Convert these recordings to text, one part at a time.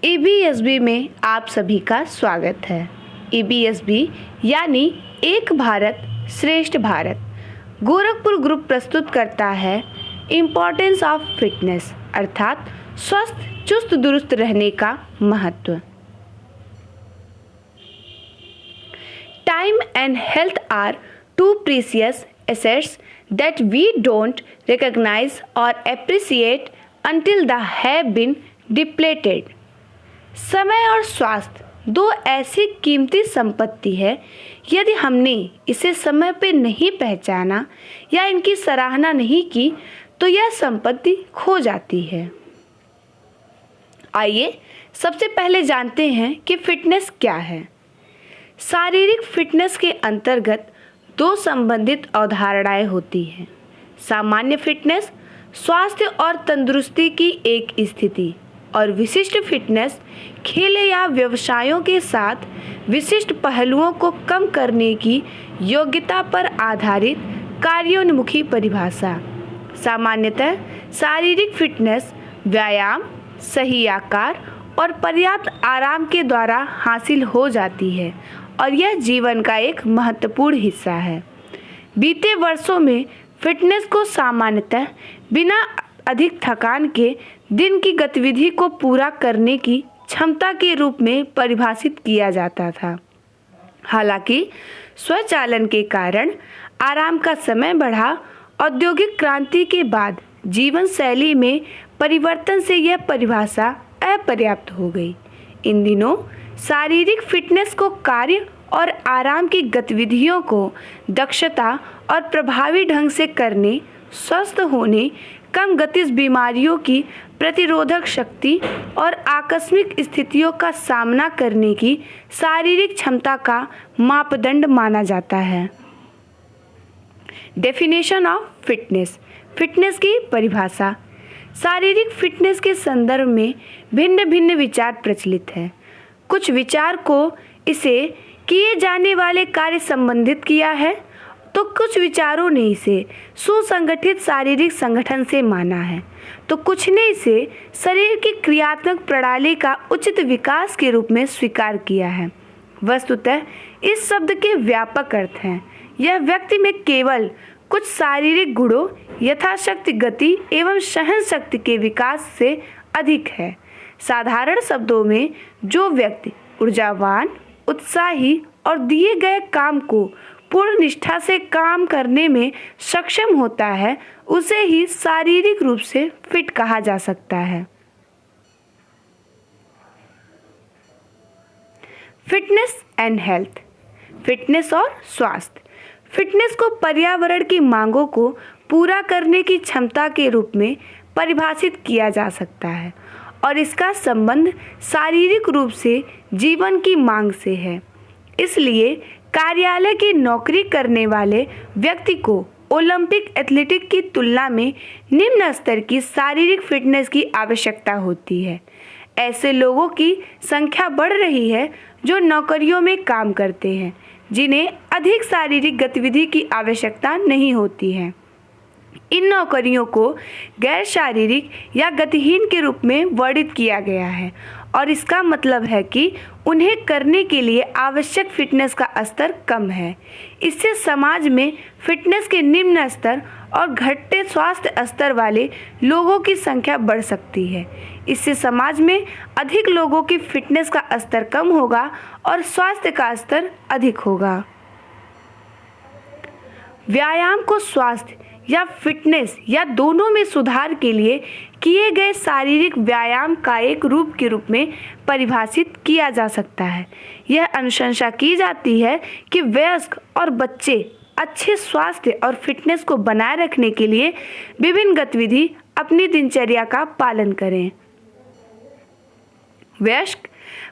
EBSB में आप सभी का स्वागत है। ईबीएसबी यानी एक भारत श्रेष्ठ भारत गोरखपुर ग्रुप प्रस्तुत करता है इम्पोर्टेंस ऑफ फिटनेस अर्थात स्वस्थ चुस्त दुरुस्त रहने का महत्व। Time and health are two precious assets that we don't recognize or appreciate until they have been depleted। समय और स्वास्थ्य दो ऐसी कीमती संपत्ति है, यदि हमने इसे समय पर नहीं पहचाना या इनकी सराहना नहीं की तो यह संपत्ति खो जाती है। आइए सबसे पहले जानते हैं कि फिटनेस क्या है। शारीरिक फिटनेस के अंतर्गत दो संबंधित अवधारणाएं होती हैं। सामान्य फिटनेस स्वास्थ्य और तंदुरुस्ती की एक स्थिति और विशिष्ट फिटनेस खेल या व्यवसायों के साथ विशिष्ट पहलुओं को कम करने की योग्यता पर आधारित कार्योन्मुखी परिभाषा। सामान्यतः शारीरिक फिटनेस व्यायाम, सही आकार और पर्याप्त आराम के द्वारा हासिल हो जाती है और यह जीवन का एक महत्वपूर्ण हिस्सा है। बीते वर्षों में फिटनेस को सामान्यतः बिना अधिक थकान के दिन की गतिविधि को पूरा करने की क्षमता के रूप में परिभाषित किया जाता था। हालांकि स्वचालन के कारण आराम का समय बढ़ा, औद्योगिक क्रांति के बाद जीवन शैली में परिवर्तन से यह परिभाषा अपर्याप्त हो गई। इन दिनों शारीरिक फिटनेस को कार्य और आराम की गतिविधियों को दक्षता और प्रभावी ढंग से करने, स्वस्थ होने, कम गतिज बीमारियों की प्रतिरोधक शक्ति और आकस्मिक स्थितियों का सामना करने की शारीरिक क्षमता का मापदंड माना जाता है। Definition of fitness. फिटनेस की परिभाषा। शारीरिक फिटनेस के संदर्भ में भिन्न भिन्न विचार प्रचलित है। कुछ विचार को इसे किए जाने वाले कार्य संबंधित किया है तो कुछ विचारों ने इसे सुसंगठित शारीरिक संगठन से माना है तो कुछ ने इसे शरीर की क्रियात्मक प्रणाली का उचित विकास के रूप में स्वीकार किया है। वस्तुतः इस शब्द के व्यापक अर्थ हैं। यह व्यक्ति में केवल कुछ शारीरिक गुणों यथाशक्ति गति एवं सहन शक्ति के विकास से अधिक है। साधारण शब्दों में जो व्यक्ति ऊर्जावान, उत्साही और दिए गए काम को पूर्ण निष्ठा से काम करने में सक्षम होता है उसे ही शारीरिक रूप से फिट कहा जा सकता है। Fitness and health. फिटनेस और स्वास्थ्य। फिटनेस को पर्यावरण की मांगों को पूरा करने की क्षमता के रूप में परिभाषित किया जा सकता है और इसका संबंध शारीरिक रूप से जीवन की मांग से है। इसलिए कार्यालय की नौकरी करने वाले व्यक्ति को ओलंपिक एथलेटिक की तुलना में निम्न स्तर की शारीरिक फिटनेस की आवश्यकता होती है। ऐसे लोगों की संख्या बढ़ रही है जो नौकरियों में काम करते हैं जिन्हें अधिक शारीरिक गतिविधि की आवश्यकता नहीं होती है। इन नौकरियों को गैर शारीरिक या गतिहीन के रूप में वर्णित किया गया है और इसका मतलब है कि उन्हें करने के लिए आवश्यक फिटनेस का स्तर कम है। इससे समाज में फिटनेस के निम्न स्तर और घटते स्वास्थ्य स्तर वाले लोगों की संख्या बढ़ सकती है। इससे समाज में अधिक लोगों की फिटनेस का स्तर कम होगा और स्वास्थ्य का स्तर अधिक होगा। व्यायाम को स्वास्थ्य या फिटनेस या दोनों में सुधार के लिए किए गए शारीरिक व्यायाम का एक रूप के रूप में परिभाषित किया जा सकता है। यह अनुशंसा की जाती है कि वयस्क और बच्चे अच्छे स्वास्थ्य और फिटनेस को बनाए रखने के लिए विभिन्न गतिविधि अपनी दिनचर्या का पालन करें। वयस्क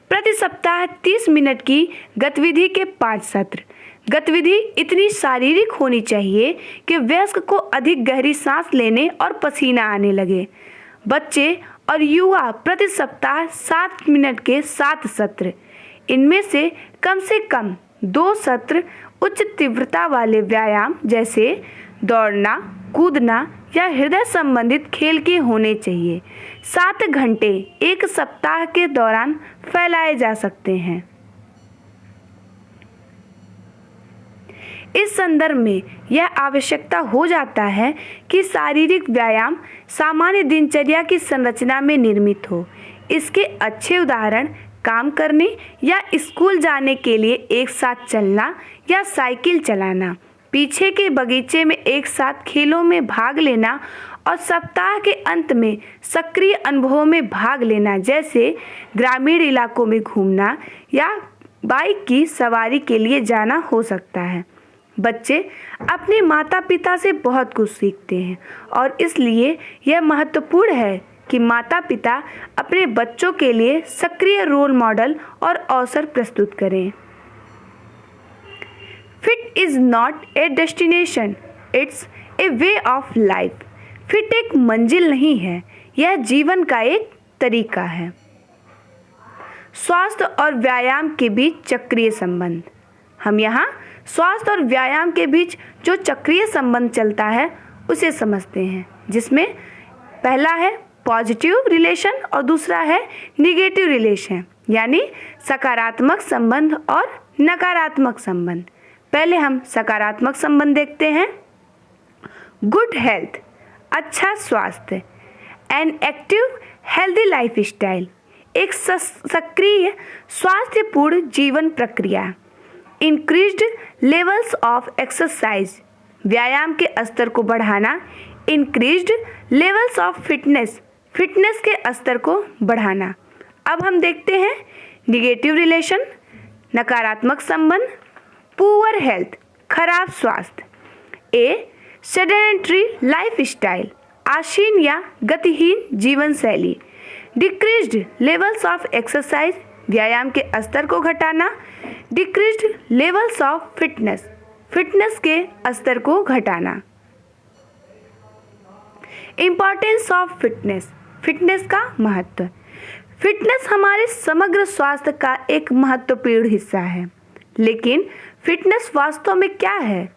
प्रति सप्ताह 30 मिनट की गतिविधि के 5 सत्र। गतिविधि इतनी शारीरिक होनी चाहिए कि वयस्क को अधिक गहरी सांस लेने और पसीना आने लगे। बच्चे और युवा प्रति सप्ताह 7 मिनट के 7 सत्र। इनमें से कम 2 सत्र उच्च तीव्रता वाले व्यायाम जैसे दौड़ना, कूदना या हृदय संबंधित खेल के होने चाहिए। 7 घंटे एक सप्ताह के दौरान फैलाए जा सकते हैं। इस संदर्भ में यह आवश्यकता हो जाता है कि शारीरिक व्यायाम सामान्य दिनचर्या की संरचना में निर्मित हो। इसके अच्छे उदाहरण काम करने या स्कूल जाने के लिए एक साथ चलना या साइकिल चलाना, पीछे के बगीचे में एक साथ खेलों में भाग लेना और सप्ताह के अंत में सक्रिय अनुभवों में भाग लेना, जैसे ग्रामीण इलाकों में घूमना या बाइक की सवारी के लिए जाना हो सकता है। बच्चे अपने माता पिता से बहुत कुछ सीखते हैं और इसलिए यह महत्वपूर्ण है कि माता पिता अपने बच्चों के लिए सक्रिय रोल मॉडल और अवसर प्रस्तुत करें। Fit is not a destination, it's a way of life. Fit एक मंजिल नहीं है, यह जीवन का एक तरीका है। स्वास्थ्य और व्यायाम के बीच चक्रीय संबंध। हम यहाँ स्वास्थ्य और व्यायाम के बीच जो चक्रीय संबंध चलता है उसे समझते हैं, जिसमें पहला है पॉजिटिव रिलेशन और दूसरा है निगेटिव रिलेशन, यानी सकारात्मक संबंध और नकारात्मक संबंध। पहले हम सकारात्मक संबंध देखते हैं। गुड हेल्थ, अच्छा स्वास्थ्य। An active healthy life style, एक सक्रिय स्वास्थ्यपूर्ण जीवन प्रक्रिया। इंक्रीज्ड लेवल्स ऑफ एक्सरसाइज, व्यायाम के स्तर को बढ़ाना। Increased levels of fitness, fitness के स्तर को बढ़ाना। अब हम देखते हैं निगेटिव रिलेशन, नकारात्मक संबंध। पुअर हेल्थ, खराब स्वास्थ्य। ए सेडेंटरी लाइफ स्टाइल, आसीन या गतिहीन जीवन शैली। डिक्रीज्ड लेवल्स ऑफ एक्सरसाइज, व्यायाम के स्तर को घटाना। Decreased levels of fitness, fitness के स्तर को घटाना। इम्पॉर्टेंस ऑफ फिटनेस, फिटनेस का महत्व। फिटनेस हमारे समग्र स्वास्थ्य का एक महत्वपूर्ण हिस्सा है। लेकिन फिटनेस वास्तव में क्या है?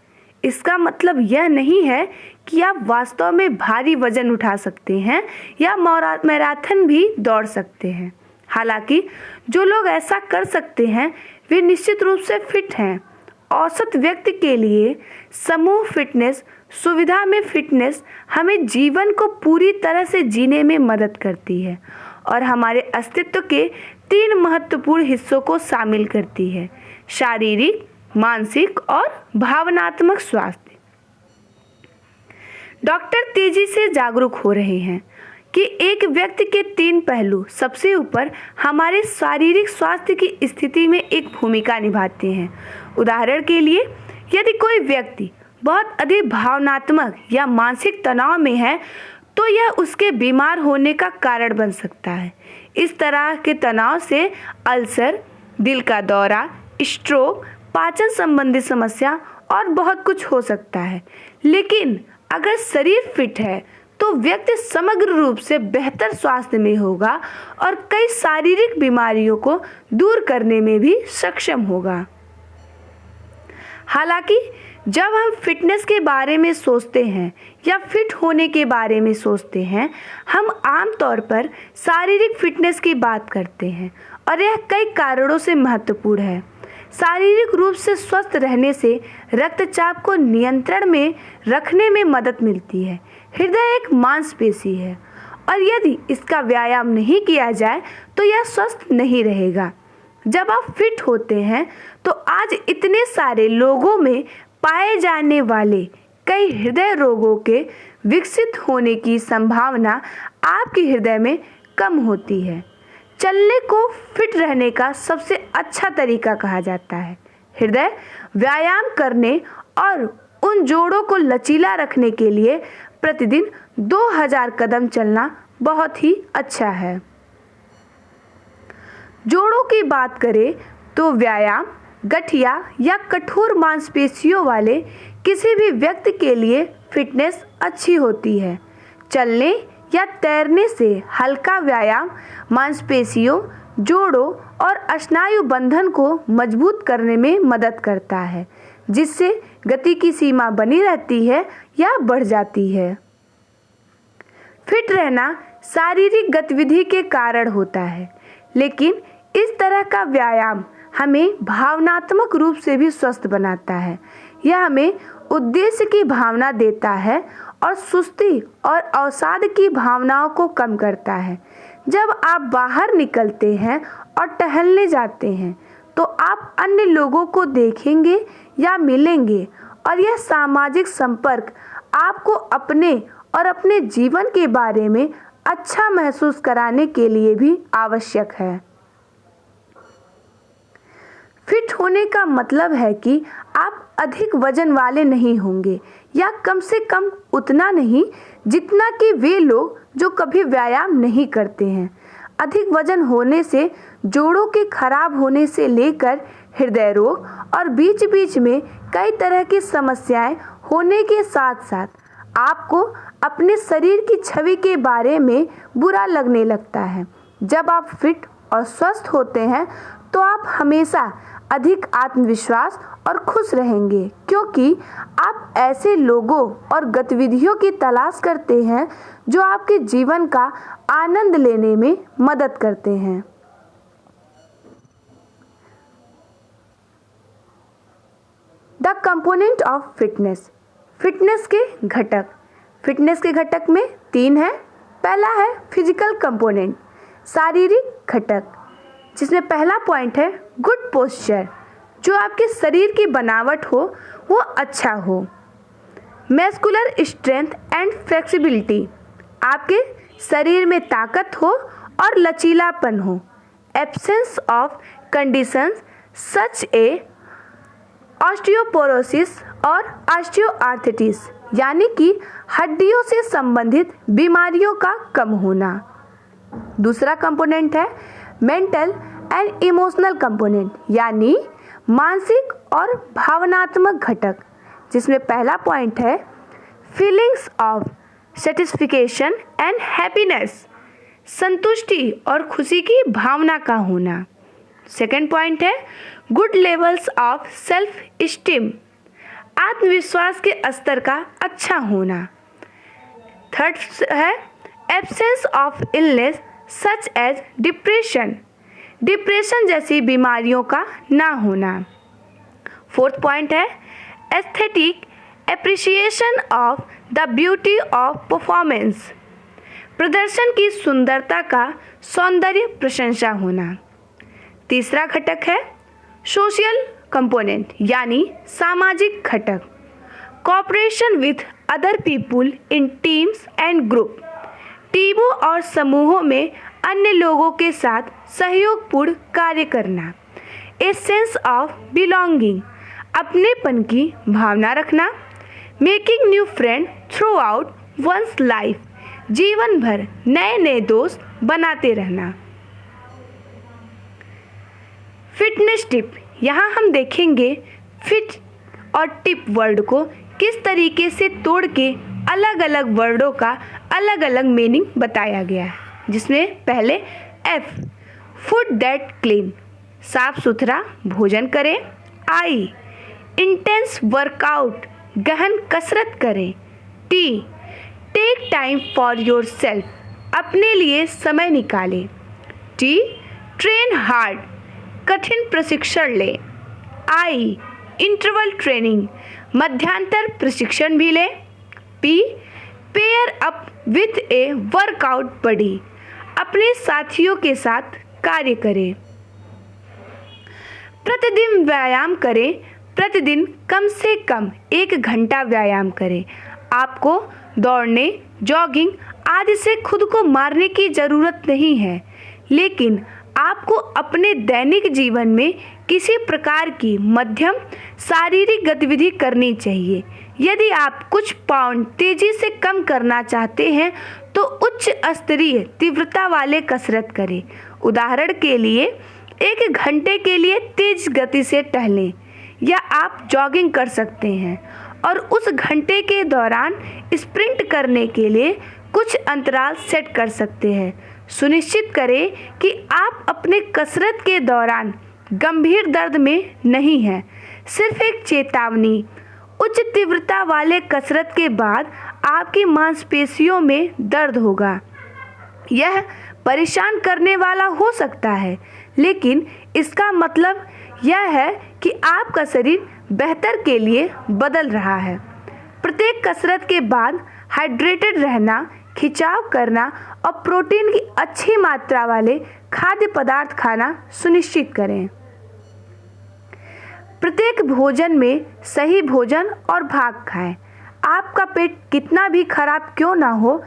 इसका मतलब यह नहीं है कि आप वास्तव में भारी वजन उठा सकते हैं या मैराथन भी दौड़ सकते हैं। हालांकि जो लोग ऐसा कर सकते हैं वे निश्चित रूप से फिट हैं। औसत व्यक्ति के लिए समूह फिटनेस सुविधा में फिटनेस हमें जीवन को पूरी तरह से जीने में मदद करती है और हमारे अस्तित्व के 3 महत्वपूर्ण हिस्सों को शामिल करती है: शारीरिक, मानसिक और भावनात्मक स्वास्थ्य। डॉक्टर तेजी से जागरूक हो रहे हैं कि एक व्यक्ति के 3 पहलू सबसे ऊपर हमारे शारीरिक स्वास्थ्य की स्थिति में एक भूमिका निभाते हैं। उदाहरण के लिए, यदि कोई व्यक्ति बहुत अधिक भावनात्मक या मानसिक तनाव में है तो यह उसके बीमार होने का कारण बन सकता है। इस तरह के तनाव से अल्सर, दिल का दौरा, स्ट्रोक, पाचन संबंधी समस्या और बहुत कुछ हो सकता है। लेकिन अगर शरीर फिट है तो व्यक्ति समग्र रूप से बेहतर स्वास्थ्य में होगा और कई शारीरिक बीमारियों को दूर करने में भी सक्षम होगा। हालांकि जब हम फिटनेस के बारे में सोचते हैं या फिट होने के बारे में सोचते हैं, हम आमतौर पर शारीरिक फिटनेस की बात करते हैं और यह कई कारणों से महत्वपूर्ण है। शारीरिक रूप से स्वस्थ रहने से रक्तचाप को नियंत्रण में रखने में मदद मिलती है। हृदय एक मांसपेशी है और यदि इसका व्यायाम नहीं किया जाए तो यह स्वस्थ नहीं रहेगा। जब आप फिट होते हैं तो आज इतने सारे लोगों में पाए जाने वाले कई हृदय रोगों के विकसित होने की संभावना आपके हृदय में कम होती है। चलने को फिट रहने का सबसे अच्छा तरीका कहा जाता है। हृदय व्यायाम करने और उन जोड़ों को लचीला रखने के लिए प्रतिदिन 2000 कदम चलना बहुत ही अच्छा है। जोड़ों की बात करें तो व्यायाम गठिया या कठोर मांसपेशियों वाले किसी भी व्यक्ति के लिए फिटनेस अच्छी होती है। चलने या तैरने से हल्का व्यायाम मांसपेशियों, जोड़ों और स्नायु बंधन को मजबूत करने में मदद करता है, जिससे गति की सीमा बनी रहती है या बढ़ जाती है। फिट रहना शारीरिक गतिविधि के कारण होता है, लेकिन इस तरह का व्यायाम हमें भावनात्मक रूप से भी स्वस्थ बनाता है। यह हमें उद्देश्य की भावना देता है और सुस्ती और अवसाद की भावनाओं को कम करता है। जब आप बाहर निकलते हैं और टहलने जाते हैं तो आप अन्य लोगों को देखेंगे या मिलेंगे, और यह सामाजिक संपर्क आपको अपने और अपने जीवन के बारे में अच्छा महसूस कराने के लिए भी आवश्यक है। फिट होने का मतलब है कि आप अधिक वजन वाले नहीं होंगे, या कम से कम उतना नहीं जितना कि वे लोग जो कभी व्यायाम नहीं करते हैं। अधिक वजन होने से जोड़ों के खराब होने से लेकर हृदय रोग और बीच बीच में कई तरह की समस्याएं होने के साथ साथ आपको अपने शरीर की छवि के बारे में बुरा लगने लगता है। जब आप फिट और स्वस्थ होते हैं तो आप हमेशा अधिक आत्मविश्वास और खुश रहेंगे, क्योंकि आप ऐसे लोगों और गतिविधियों की तलाश करते हैं जो आपके जीवन का आनंद लेने में मदद करते हैं। The component of fitness. Fitness के घटक। फिटनेस के घटक में 3 हैं। पहला है फिजिकल कंपोनेंट, शारीरिक घटक, जिसमें पहला पॉइंट है गुड पोस्चर, जो आपके शरीर की बनावट हो वो अच्छा हो। मस्कुलर स्ट्रेंथ एंड फ्लेक्सिबिलिटी, आपके शरीर में ताकत हो और लचीलापन हो। Absence of conditions such A osteoporosis और ऑस्टियोआर्थराइटिस, यानी कि हड्डियों से संबंधित बीमारियों का कम होना। दूसरा कंपोनेंट है मेंटल एंड इमोशनल कंपोनेंट, यानी मानसिक और भावनात्मक घटक, जिसमें पहला पॉइंट है feelings of satisfaction and happiness, संतुष्टि और खुशी की भावना का होना। सेकंड पॉइंट है good levels of self esteem, आत्मविश्वास के स्तर का अच्छा होना। थर्ड है absence of illness such as depression, depression जैसी बीमारियों का ना होना। फोर्थ पॉइंट है aesthetic appreciation of the beauty of performance, प्रदर्शन की सुंदरता का सौंदर्य प्रशंसा होना। तीसरा घटक है सोशल कंपोनेंट, यानी सामाजिक घटक, cooperation with other people in teams and group, टीमों और समूहों में अन्य लोगों के साथ सहयोगपूर्ण कार्य करना। ए सेंस ऑफ बिलोंगिंग, अपनेपन की भावना रखना। Making new friend through out one's life, जीवन भर नए नए दोस्त बनाते रहना। फिटनेस टिप, यहाँ हम देखेंगे फिट और टिप वर्ड को किस तरीके से तोड़ के अलग अलग वर्डों का अलग अलग मीनिंग बताया गया है। जिसमें पहले एफ फूड दैट क्लीन, साफ सुथरा भोजन करें। आई इंटेंस वर्कआउट, गहन कसरत करें। T take time for yourself, अपने लिए समय निकालें। टी ट्रेन हार्ड, कठिन प्रशिक्षण लें। आई इंटरवल ट्रेनिंग, मध्यांतर प्रशिक्षण भी लें। पी pair up with a workout buddy, अपने साथियों के साथ कार्य करें। प्रतिदिन व्यायाम करें, प्रतिदिन कम से कम 1 घंटा व्यायाम करें। आपको दौड़ने, जॉगिंग आदि से खुद को मारने की ज़रूरत नहीं है, लेकिन आपको अपने दैनिक जीवन में किसी प्रकार की मध्यम शारीरिक गतिविधि करनी चाहिए। यदि आप कुछ पाउंड तेजी से कम करना चाहते हैं तो उच्च स्तरीय तीव्रता वाले कसरत करें। उदाहरण के लिए 1 घंटे के लिए तेज गति से टहलें, या आप जॉगिंग कर सकते हैं और उस घंटे के दौरान स्प्रिंट करने के लिए कुछ अंतराल सेट कर सकते हैं। सुनिश्चित करें कि आप अपने कसरत के दौरान गंभीर दर्द में नहीं हैं। सिर्फ एक चेतावनी, उच्च तीव्रता वाले कसरत के बाद आपकी मांसपेशियों में दर्द होगा। यह परेशान करने वाला हो सकता है, लेकिन इसका मतलब यह है कि आपका शरीर बेहतर के लिए बदल रहा है। प्रत्येक कसरत के बाद हाइड्रेटेड रहना, खिंचाव करना और प्रोटीन की अच्छी मात्रा वाले खाद्य पदार्थ खाना सुनिश्चित करें। प्रत्येक भोजन में सही भोजन और भाग खाएं। आपका पेट कितना भी खराब क्यों ना हो,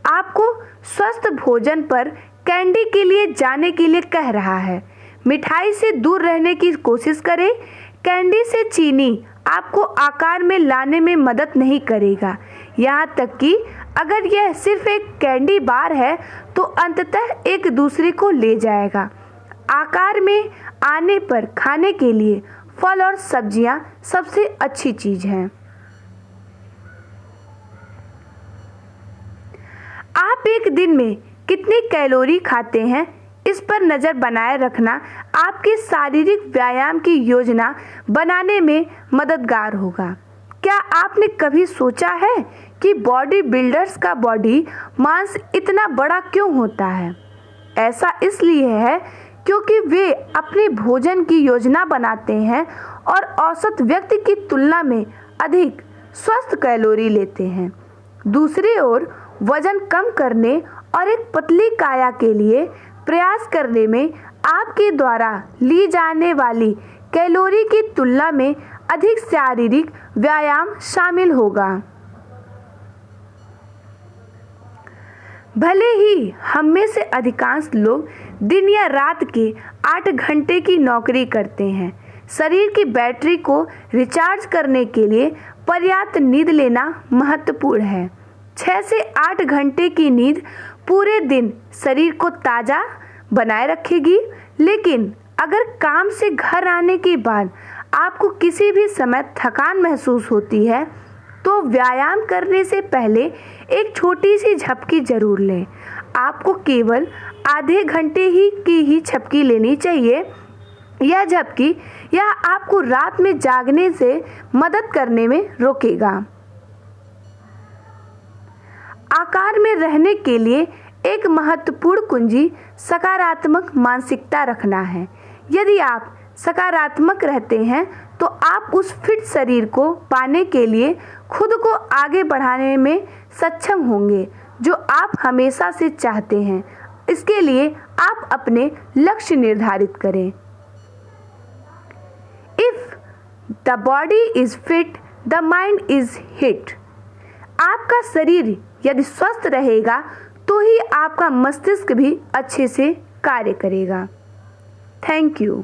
आपको स्वस्थ भोजन पर कैंडी के लिए जाने के लिए कह रहा है। मिठाई से दूर रहने की कोशिश करें। कैंडी से चीनी आपको आकार में लाने में मदद नहीं करेगा। यहाँ तक कि अगर यह सिर्फ एक कैंडी बार है तो अंततः एक दूसरे को ले जाएगा। आकार में आने पर खाने के लिए फल और सब्जियां सबसे अच्छी चीज हैं। आप एक दिन में कितनी कैलोरी खाते हैं, इस पर नज़र बनाए रखना आपके शारीरिक व्यायाम की योजना बनाने में मददगार होगा। क्या आपने कभी सोचा है कि बॉडी बिल्डर्स का बॉडी मास इतना बड़ा क्यों होता है? ऐसा इसलिए है क्योंकि वे अपने भोजन की योजना बनाते हैं और औसत व्यक्ति की तुलना में अधिक स्वस्थ कैलोरी लेते हैं। दूसरी ओर वजन कम करने और एक पतली काया के लिए प्रयास करने में आपके द्वारा ली जाने वाली कैलोरी की तुलना में अधिक शारीरिक व्यायाम शामिल होगा। भले ही हम में से अधिकांश लोग दिन या रात के 8 घंटे की नौकरी करते हैं, शरीर की बैटरी को रिचार्ज करने के लिए पर्याप्त नींद लेना महत्वपूर्ण है। 6 से 8 घंटे की नींद पूरे दिन शरीर को ताज़ा बनाए रखेगी, लेकिन अगर काम से घर आने के बाद आपको किसी भी समय थकान महसूस होती है तो व्यायाम करने से पहले एक छोटी सी झपकी जरूर लें। आपको केवल आधे घंटे की झपकी लेनी चाहिए। यह झपकी आपको रात में जागने से मदद करने में रोकेगा। आकार में रहने के लिए एक महत्वपूर्ण कुंजी सकारात्मक मानसिकता रखना है। यदि आप सकारात्मक रहते हैं तो आप उस फिट शरीर को पाने के लिए खुद को आगे बढ़ाने में सक्षम होंगे जो आप हमेशा से चाहते हैं। इसके लिए आप अपने लक्ष्य निर्धारित करें। If the body is fit the mind is hit. आपका शरीर यदि स्वस्थ रहेगा तो ही आपका मस्तिष्क भी अच्छे से कार्य करेगा। Thank you.